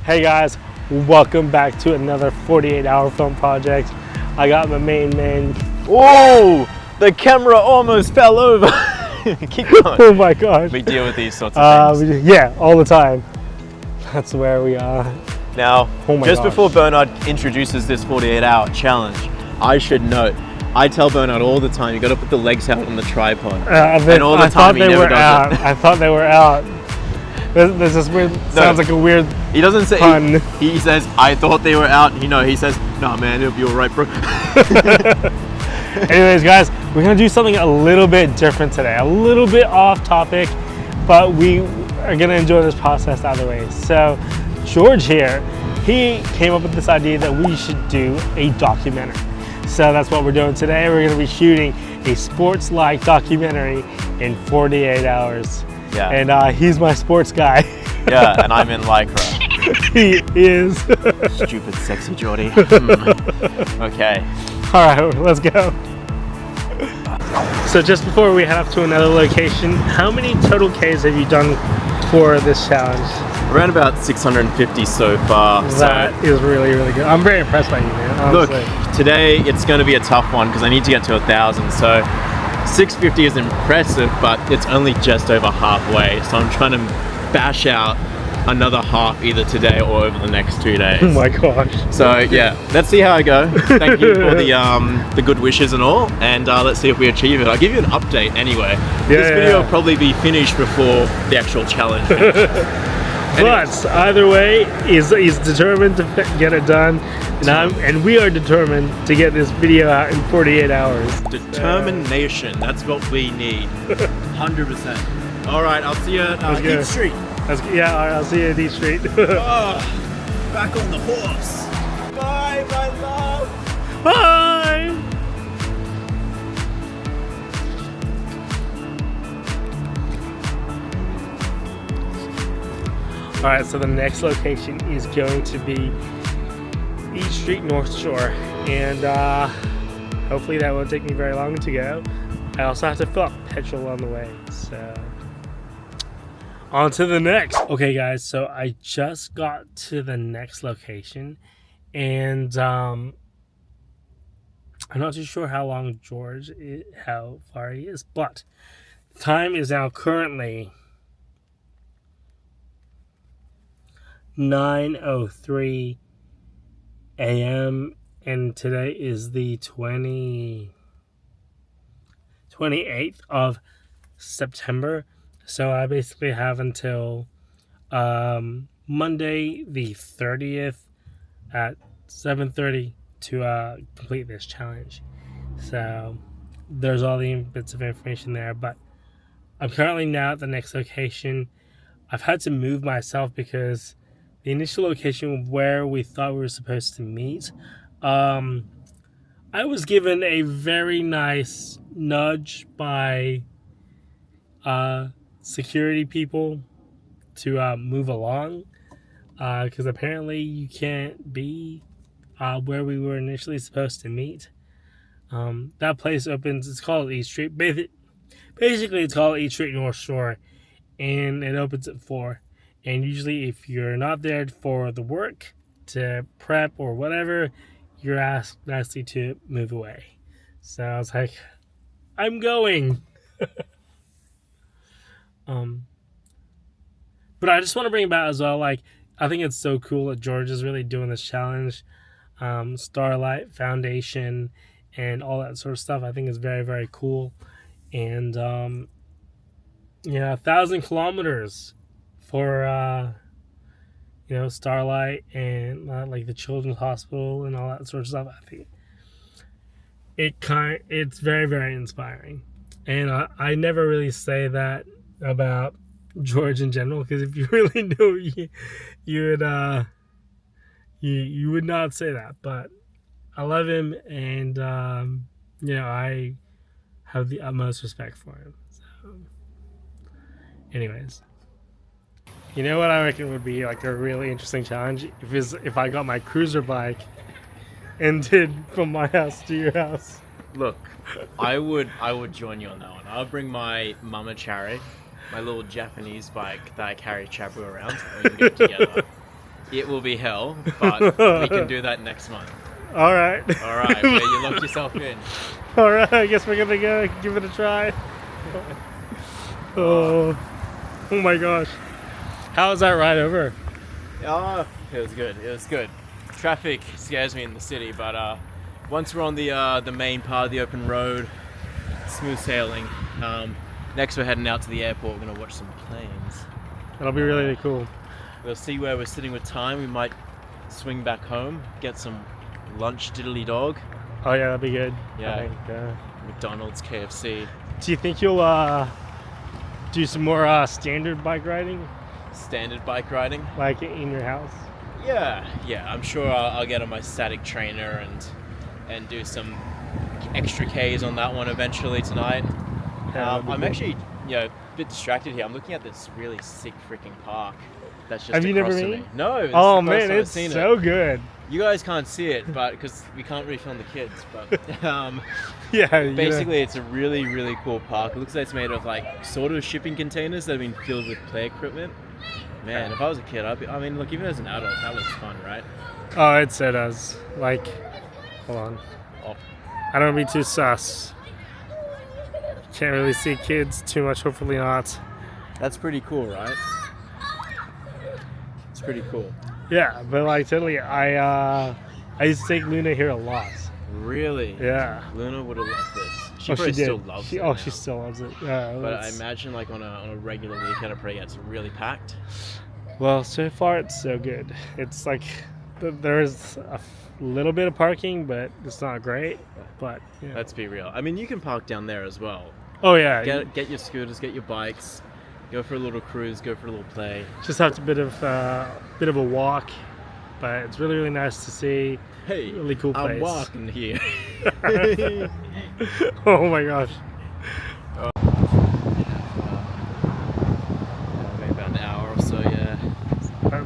Hey guys, welcome back to another 48-hour film project. I got my main man. Oh, the camera almost fell over. Keep going. Oh my gosh. We deal with these sorts of things. Yeah, all the time. That's where we are. Now, gosh. Before Bernard introduces this 48-hour challenge, I should note, I tell Bernard all the time, you got to put the legs out on the tripod. And all the time he never does it. I thought they were out. This is weird. Sounds like a weird He doesn't say pun. He says, I thought they were out. He says, nah man, it'll be alright, bro. Anyways guys, we're gonna do something a little bit different today. A little bit off topic, but we are gonna enjoy this process either way. So George here, he came up with this idea that we should do a documentary. So that's what we're doing today. We're gonna be shooting a sports-like documentary in 48 hours. Yeah. And he's my sports guy. Yeah, and I'm in Lycra. He is. Stupid sexy Geordie. Okay. All right, let's go. So just before we head off to another location, how many total Ks have you done for this challenge? Around about 650 so far. That is really, really good. I'm very impressed by you, man. Honestly. Look, today it's going to be a tough one because I need to get to 1,000. So 650 is impressive, but it's only just over halfway. So I'm trying to bash out another half either today or over the next 2 days. Oh my gosh. So yeah, let's see how I go. Thank you for the good wishes and all, and let's see if we achieve it. I'll give you an update anyway. This video will probably be finished before the actual challenge finishes. But either way, he's determined to get it done, and we are determined to get this video out in 48 hours. Determination, that's what we need. 100%. All right, I'll see you at Eat Street. Yeah, all right, I'll see you at Eat Street. Back on the horse. Bye, my love. Bye. All right, so the next location is going to be Eat Street North Shore, and hopefully that won't take me very long to go. I also have to fill up petrol on the way, so on to the next. Okay guys, so I just got to the next location, and I'm not too sure how far he is, but time is now currently 9:03 a.m. and today is the 28th of September. So I basically have until Monday the 30th at 7:30 to complete this challenge. So there's all the bits of information there, but I'm currently now at the next location. I've had to move myself because the initial location where we thought we were supposed to meet, I was given a very nice nudge by security people to move along, because apparently you can't be where we were initially supposed to meet. That place opens, it's called East Street. Basically it's called East Street North Shore, and it opens at 4. And usually if you're not there for the work, to prep or whatever, you're asked nicely to move away. So I was like, I'm going. But I just want to bring about as well, like, I think it's so cool that George is really doing this challenge. Starlight Foundation and all that sort of stuff, I think is very, very cool. And 1,000 kilometers for Starlight and like the Children's Hospital and all that sort of stuff. I think it's very, very inspiring. And I never really say that about George in general, because if you really knew, you would not say that. But I love him, and I have the utmost respect for him. So, anyways, you know what I reckon would be like a really interesting challenge if I got my cruiser bike and did from my house to your house. Look, I would join you on that one. I'll bring my mamachari, my little Japanese bike that I carry Chabu around, and we can get together. It will be hell, but we can do that next month. All right. All right, where you locked yourself in. All right, I guess we're gonna go give it a try. Oh my gosh. How was that ride over? Oh, it was good. It was good. Traffic scares me in the city, but once we're on the main part of the open road, smooth sailing. Next we're heading out to the airport. We're gonna watch some planes. That'll be really cool. We'll see where we're sitting with time. We might swing back home, get some lunch diddly dog. Oh yeah, that'd be good. Yeah. I think, McDonald's, KFC. do you think you'll do some more standard bike riding, Standard bike riding. like in your house? Yeah. I'm sure I'll get on my static trainer and do some extra Ks on that one eventually tonight. Yeah, that'd be I'm cool. actually, a bit distracted here. I'm looking at this really sick freaking park that's just Have you across never from been? me. No. It's Oh the first man, time I've it's seen so it. good. You guys can't see it, but because we can't really film the kids. But Yeah. you know. basically, it's a really, really cool park. It looks like it's made of like sort of shipping containers that have been filled with play equipment. Man, if I was a kid, look, even as an adult, that looks fun, right? Oh, it so does. Like, hold on. Oh, I don't want to be too sus. Can't really see kids too much. Hopefully not. that's pretty cool, right? It's pretty cool. Yeah, but like totally, I used to take Luna here a lot. Really? Yeah. Luna would have loved this. She Oh, probably did. still loves it. Oh, now. she still loves it. Yeah. But I that's- imagine like on a regular weekend, it probably gets really packed. Well, so far it's so good. It's like there's a little bit of parking, but it's not great. But yeah. Let's be real. I mean, you can park down there as well. Oh yeah. Get your scooters, get your bikes, go for a little cruise, go for a little play. Just have a bit of a walk, but it's really really nice to see. Hey, Really cool place. I'm walking here. Oh my gosh. Maybe about an hour or so, yeah.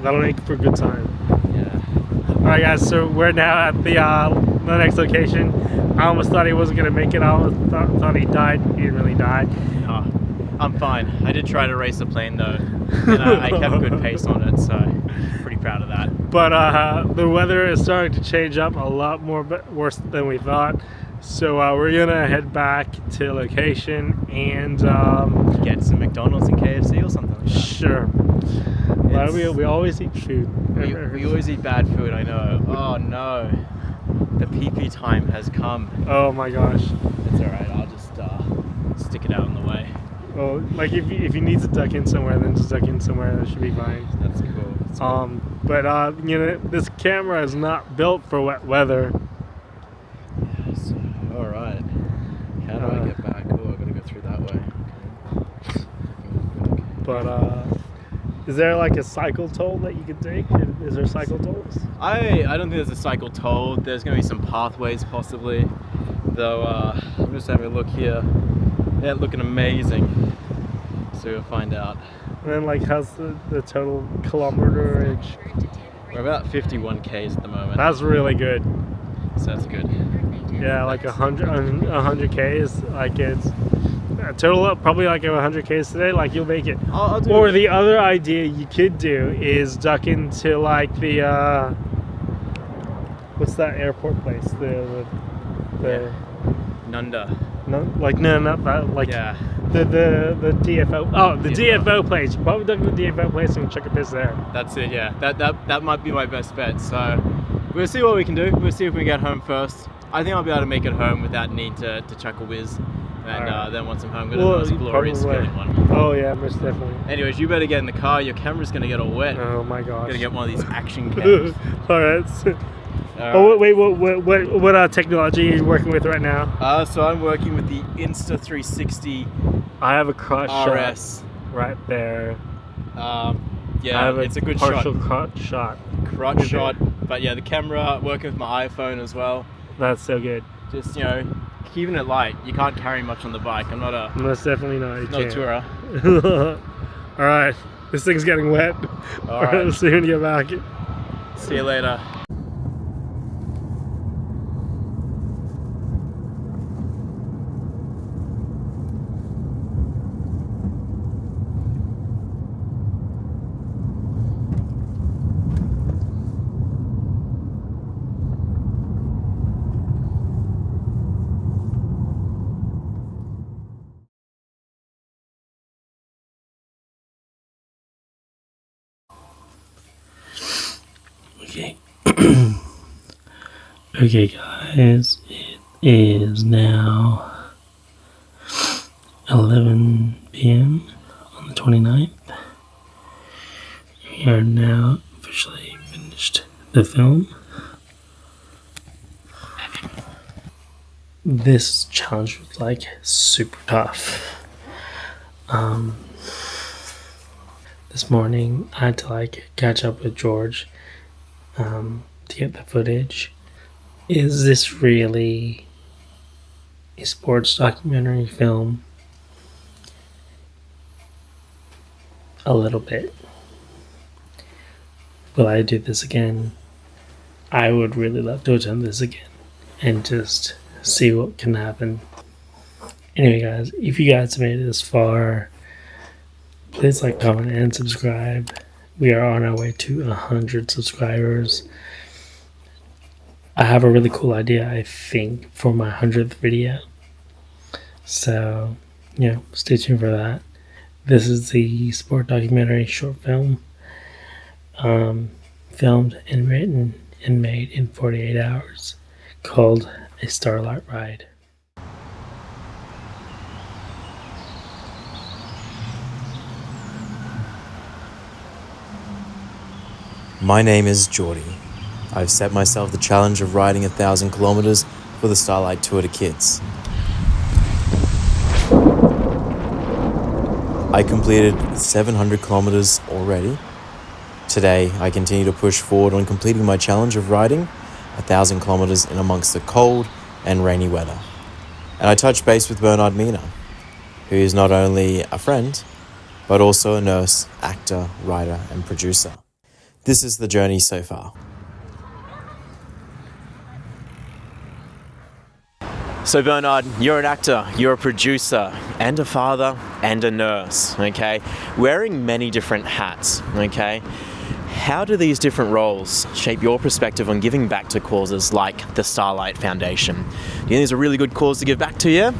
That'll make for a good time. Yeah. All right, guys. So we're now at the next location. I almost thought he wasn't gonna make it. I almost thought he died. He didn't really die. Oh, I'm fine. I did try to race the plane though, and I kept good pace on it, so pretty proud of that. But the weather is starting to change up a lot more, worse than we thought. So we're gonna head back to location and Get some McDonald's and KFC or something like that. sure. But It's- we always eat food. We always eat bad food, I know. Oh no. The pee time has come. Oh my gosh. It's alright, I'll just stick it out in the way. Oh, like if you need to duck in somewhere, then just duck in somewhere. That should be fine. That's cool. That's cool. But this camera is not built for wet weather. Yes. Alright. How do I get back? Oh, I gotta go through that way. Okay. But is there like a cycle toll that you could take? Is there cycle tolls? I don't think there's a cycle toll. There's gonna be some pathways possibly. Though I'm just having a look here. They're looking amazing. So we'll find out. And then like how's the total kilometerage? We're about 51 Ks at the moment. That's really good. So that's good. Yeah, like 100 Ks. Like it's a total up probably like 100 Ks today. Like you'll make it. I'll do Or it. the other idea you could do is duck into like the what's that airport place? The Nunda. no, like no, not that. Like Yeah. the DFO. Oh, the DFO. DFO place. Probably duck into the DFO place and check a piss there. That's it, yeah. That might be my best bet. So we'll see what we can do. We'll see if we get home first. I think I'll be able to make it home without need to chuck a whiz. And Alright. then once I'm home, I'm going to the most glorious probably. feeling one. Oh yeah, most definitely. Anyways, you better get in the car. Your camera's going to get all wet. Oh my gosh. Gotta get one of these action cams. All right. Alright. Oh wait, what technology are you working with right now? So I'm working with the Insta360 I have a crotch RS. shot right there. I Yeah, have it's a good shot. partial crotch shot. Crotch shot. But yeah, the camera, working with my iPhone as well. That's so good. Just, keeping it light. You can't carry much on the bike. I'm not a Most definitely not. You not a can't. tourer. All right, this thing's getting wet. All right. See you when you get back. See you later. Okay. Okay, guys, it is now 11 p.m. on the 29th. We are now officially finished the film. This challenge was like super tough. This morning I had to like catch up with George to get the footage. Is this really a sports documentary film? A little bit. Will I do this again? I would really love to attempt this again and just see what can happen. Anyway, guys, if you guys made it this far, please like, comment, and subscribe. We are on our way to 100 subscribers. I have a really cool idea, I think, for my 100th video. So, yeah, stay tuned for that. This is the sport documentary short film. Filmed and written and made in 48 hours, called A Starlight Ride. My name is Geordie. I've set myself the challenge of riding 1,000 kilometers for the Starlight Tour to kids. I completed 700 kilometers already. Today, I continue to push forward on completing my challenge of riding 1,000 kilometers in amongst the cold and rainy weather. And I touched base with Bernard.mina, who is not only a friend, but also a nurse, actor, writer, and producer. This is the journey so far. So Bernard, you're an actor, you're a producer, and a father, and a nurse, okay? Wearing many different hats, okay? How do these different roles shape your perspective on giving back to causes like the Starlight Foundation? Do you think it's a really good cause to give back to, yeah?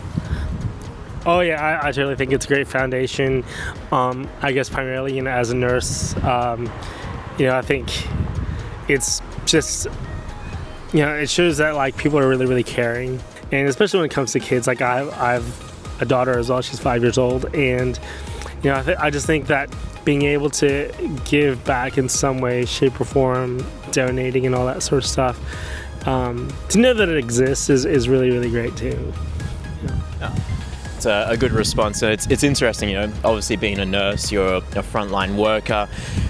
Oh yeah, I totally think it's a great foundation. I guess primarily, as a nurse, I think it's just, it shows that like people are really, really caring. And especially when it comes to kids, like I've a daughter as well. She's 5 years old, and I just think that being able to give back in some way, shape, or form, donating and all that sort of stuff, to know that it exists is really, really great too. Yeah. It's a good response. It's interesting, obviously being a nurse, you're a frontline worker.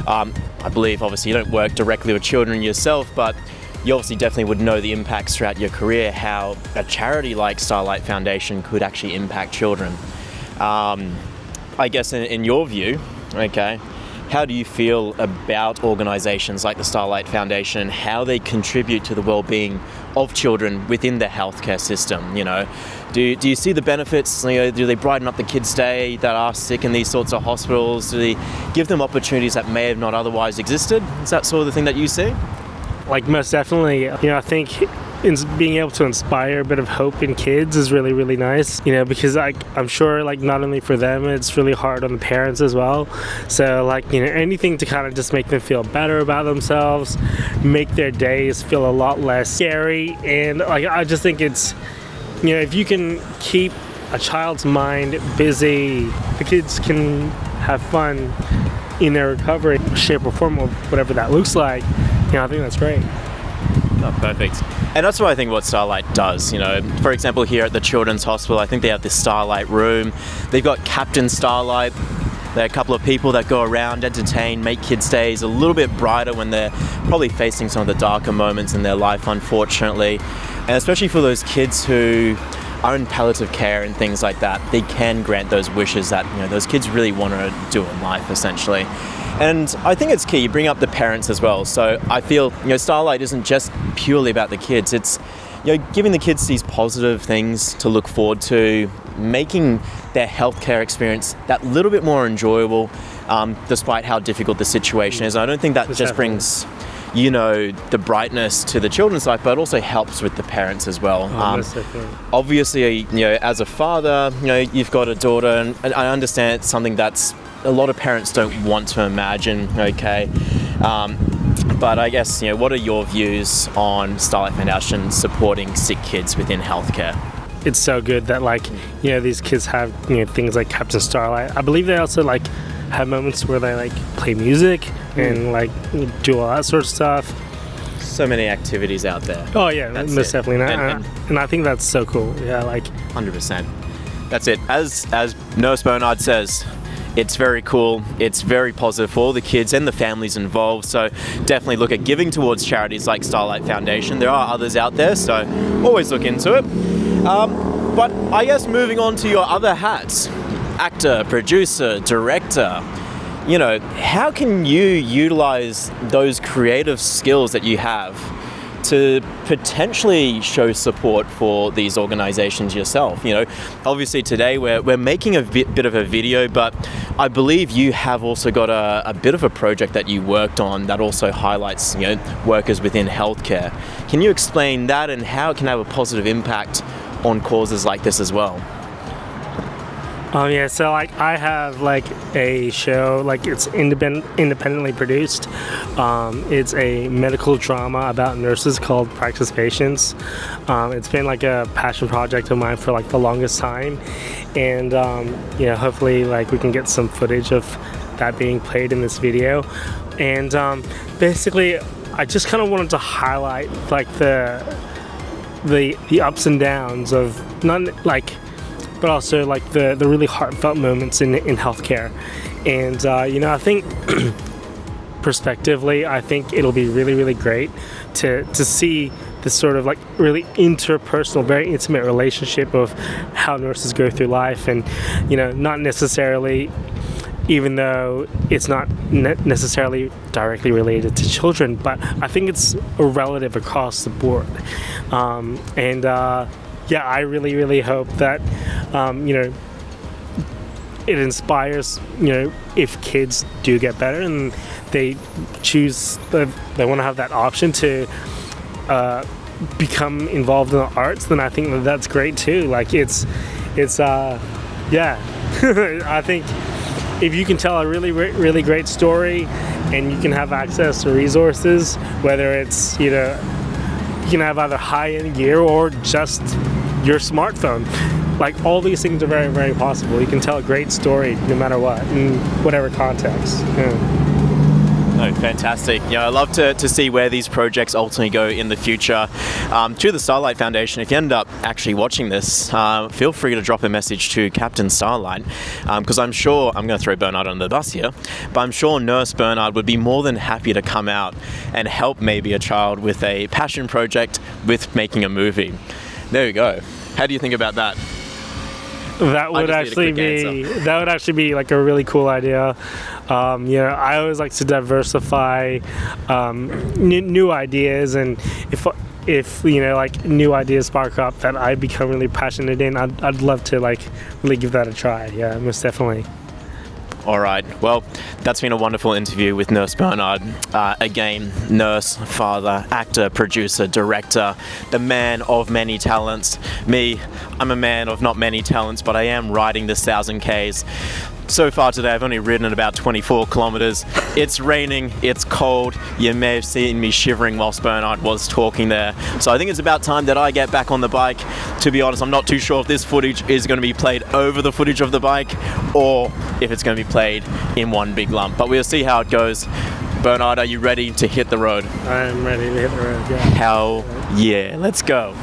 I believe obviously you don't work directly with children yourself, but you obviously definitely would know the impacts throughout your career, how a charity like Starlight Foundation could actually impact children. I guess in your view, okay, how do you feel about organisations like the Starlight Foundation and how they contribute to the well-being of children within the healthcare system? Do you see the benefits? Do they brighten up the kids' day that are sick in these sorts of hospitals? Do they give them opportunities that may have not otherwise existed? Is that sort of the thing that you see? Like most definitely, I think being able to inspire a bit of hope in kids is really, really nice, because I'm sure not only for them, it's really hard on the parents as well. So anything to kind of just make them feel better about themselves, make their days feel a lot less scary. And I just think it's, if you can keep a child's mind busy, the kids can have fun in their recovery, shape or form, of whatever that looks like. I think that's great. Oh, perfect. And that's what I think what Starlight does. For example, here at the Children's Hospital, I think they have this Starlight room. They've got Captain Starlight. There are a couple of people that go around, entertain, make kids' days a little bit brighter when they're probably facing some of the darker moments in their life, unfortunately. And especially for those kids who are in palliative care and things like that, they can grant those wishes that those kids really want to do in life, essentially. And I think it's key. You bring up the parents as well. So I feel Starlight isn't just purely about the kids. It's giving the kids these positive things to look forward to, making their healthcare experience that little bit more enjoyable, despite how difficult the situation is. I don't think that just brings the brightness to the children's life, but it also helps with the parents as well. Obviously, as a father, you've got a daughter, and I understand it's something that's a lot of parents don't want to imagine, okay? But I guess, what are your views on Starlight Foundation supporting sick kids within healthcare? It's so good that these kids have things like Captain Starlight. I believe they also have moments where they play music and do all that sort of stuff. So many activities out there. Oh yeah, most definitely. And I think that's so cool. Yeah, 100%. That's it. As Nurse Bernard says, it's very cool. It's very positive for all the kids and the families involved. So definitely look at giving towards charities like Starlight Foundation. There are others out there, so always look into it. But I guess moving on to your other hats, actor, producer, director, how can you utilize those creative skills that you have to potentially show support for these organizations yourself? Obviously today we're making a bit of a video, but I believe you have also got a bit of a project that you worked on that also highlights workers within healthcare. Can you explain that and how it can have a positive impact on causes like this as well? Yeah, so I have a show, it's independently produced. It's a medical drama about nurses called Practice Patients. It's been a passion project of mine for the longest time, and hopefully we can get some footage of that being played in this video. And basically, I just kind of wanted to highlight the ups and downs of but also the really heartfelt moments in healthcare. And I think prospectively, I think it'll be really, really great to see this sort of really interpersonal, very intimate relationship of how nurses go through life, and not necessarily, even though it's not necessarily directly related to children, but I think it's a relative across the board. Yeah, I really, really hope that, it inspires, if kids do get better and they choose, they want to have that option to become involved in the arts, then I think that's great too. Yeah, I think if you can tell a really, really great story and you can have access to resources, whether it's, you can have either high-end gear or just your smartphone. All these things are very, very possible. You can tell a great story no matter what, in whatever context. Yeah. Oh, fantastic. I love to see where these projects ultimately go in the future. To the Starlight Foundation, if you end up actually watching this, feel free to drop a message to Captain Starlight, because I'm sure, I'm going to throw Bernard under the bus here, but I'm sure Nurse Bernard would be more than happy to come out and help maybe a child with a passion project with making a movie. There you go. How do you think about that? That would actually be a really cool idea. I always like to diversify new ideas, and if new ideas spark up that I become really passionate in, I'd love to really give that a try. Yeah, most definitely. All right. Well, that's been a wonderful interview with Nurse Bernard. Again, nurse, father, actor, producer, director, the man of many talents. Me, I'm a man of not many talents, but I am riding this 1,000 Ks. So far today, I've only ridden about 24 kilometers. It's raining, it's cold. You may have seen me shivering whilst Bernard was talking there. So I think it's about time that I get back on the bike. To be honest, I'm not too sure if this footage is going to be played over the footage of the bike or if it's going to be played in one big lump. But we'll see how it goes. Bernard, are you ready to hit the road? I'm ready to hit the road, yeah. Hell yeah, let's go.